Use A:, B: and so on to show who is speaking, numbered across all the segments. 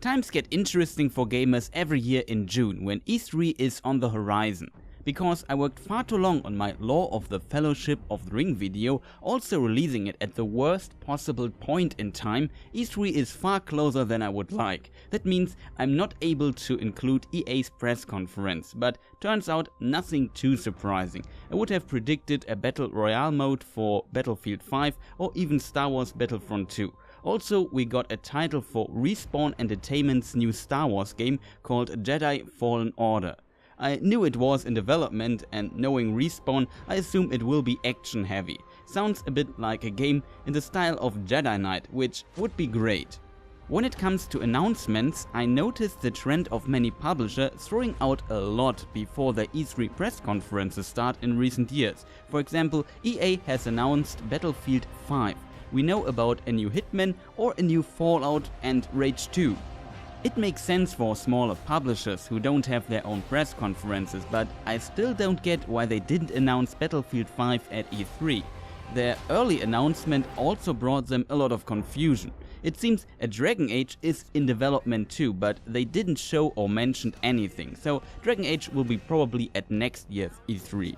A: Times get interesting for gamers every year in June when E3 is on the horizon. Because I worked far too long on my Lore of the Fellowship of the Ring video, also releasing it at the worst possible point in time, E3 is far closer than I would like. That means I'm not able to include EA's press conference, but turns out nothing too surprising. I would have predicted a Battle Royale mode for Battlefield 5 or even Star Wars Battlefront 2. Also, we got a title for Respawn Entertainment's new Star Wars game called Jedi Fallen Order. I knew it was in development, and knowing Respawn, I assume it will be action heavy. Sounds a bit like a game in the style of Jedi Knight, which would be great. When it comes to announcements, I noticed the trend of many publishers throwing out a lot before the E3 press conferences start in recent years. For example, EA has announced Battlefield 5. We know about a new Hitman or a new Fallout and Rage 2. It makes sense for smaller publishers who don't have their own press conferences, but I still don't get why they didn't announce Battlefield 5 at E3. Their early announcement also brought them a lot of confusion. It seems a Dragon Age is in development too, but they didn't show or mention anything, so Dragon Age will be probably at next year's E3.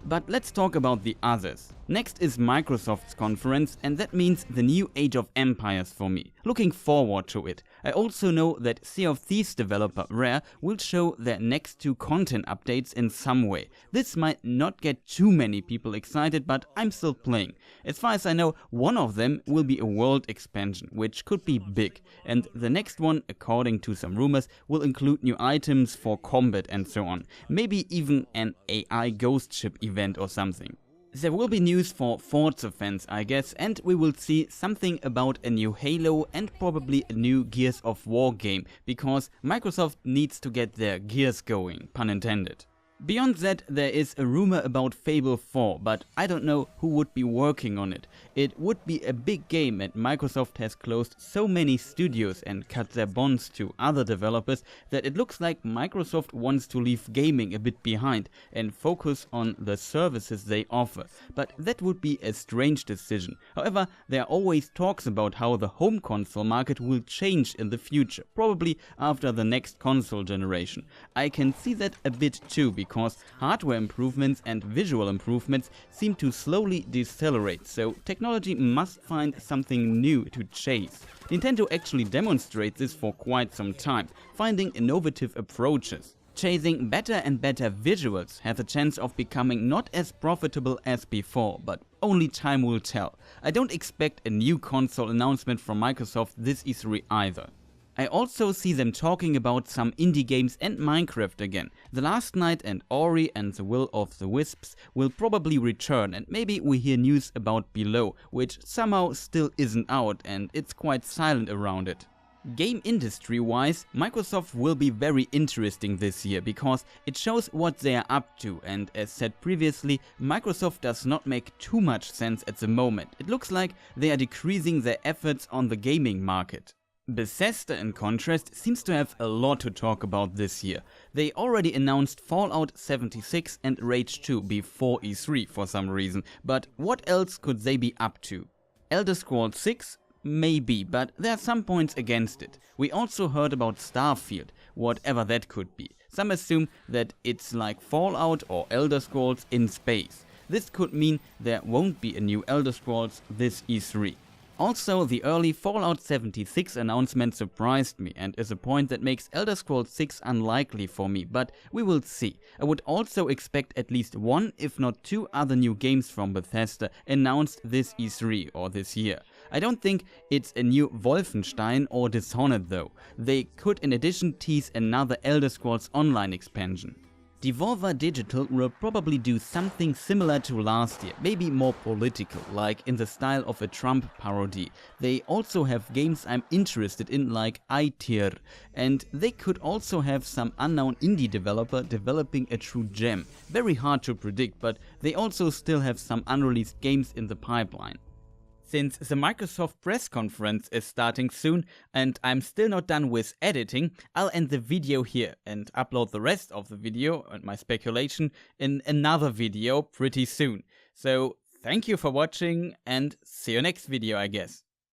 A: But let's talk about the others. Next is Microsoft's conference, and that means the new Age of Empires for me. Looking forward to it. I also know that Sea of Thieves developer Rare will show their next 2 content updates in some way. This might not get too many people excited, but I'm still playing. As far as I know, one of them will be a world expansion, which could be big. And the next one, according to some rumors, will include new items for combat and so on. Maybe even an AI ghost ship event or something. There will be news for Forza fans, I guess, and we will see something about a new Halo and probably a new Gears of War game, because Microsoft needs to get their gears going, pun intended. Beyond that, there is a rumor about Fable 4, but I don't know who would be working on it. It would be a big game, and Microsoft has closed so many studios and cut their bonds to other developers that it looks like Microsoft wants to leave gaming a bit behind and focus on the services they offer. But that would be a strange decision. However, there are always talks about how the home console market will change in the future, probably after the next console generation. I can see that a bit too, because hardware improvements and visual improvements seem to slowly decelerate, so technology must find something new to chase. Nintendo actually demonstrates this for quite some time, finding innovative approaches. Chasing better and better visuals has a chance of becoming not as profitable as before, but only time will tell. I don't expect a new console announcement from Microsoft this E3 either. I also see them talking about some indie games and Minecraft again. The Last Night and Ori and the Will of the Wisps will probably return, and maybe we hear news about Below, which somehow still isn't out and it's quite silent around it. Game industry wise, Microsoft will be very interesting this year because it shows what they are up to, and as said previously, Microsoft does not make too much sense at the moment. It looks like they are decreasing their efforts on the gaming market. Bethesda, in contrast, seems to have a lot to talk about this year. They already announced Fallout 76 and Rage 2 before E3 for some reason, but what else could they be up to? Elder Scrolls 6? Maybe, but there are some points against it. We also heard about Starfield, whatever that could be. Some assume that it's like Fallout or Elder Scrolls in space. This could mean there won't be a new Elder Scrolls this E3. Also, the early Fallout 76 announcement surprised me and is a point that makes Elder Scrolls 6 unlikely for me, but we will see. I would also expect at least 1, if not 2 other new games from Bethesda announced this E3 or this year. I don't think it's a new Wolfenstein or Dishonored though. They could in addition tease another Elder Scrolls Online expansion. Devolver Digital will probably do something similar to last year, maybe more political, like in the style of a Trump parody. They also have games I'm interested in like I-Tier, and they could also have some unknown indie developer developing a true gem. Very hard to predict, but they also still have some unreleased games in the pipeline. Since the Microsoft press conference is starting soon and I'm still not done with editing, I'll end the video here and upload the rest of the video and my speculation in another video pretty soon. So thank you for watching and see you next video, I guess.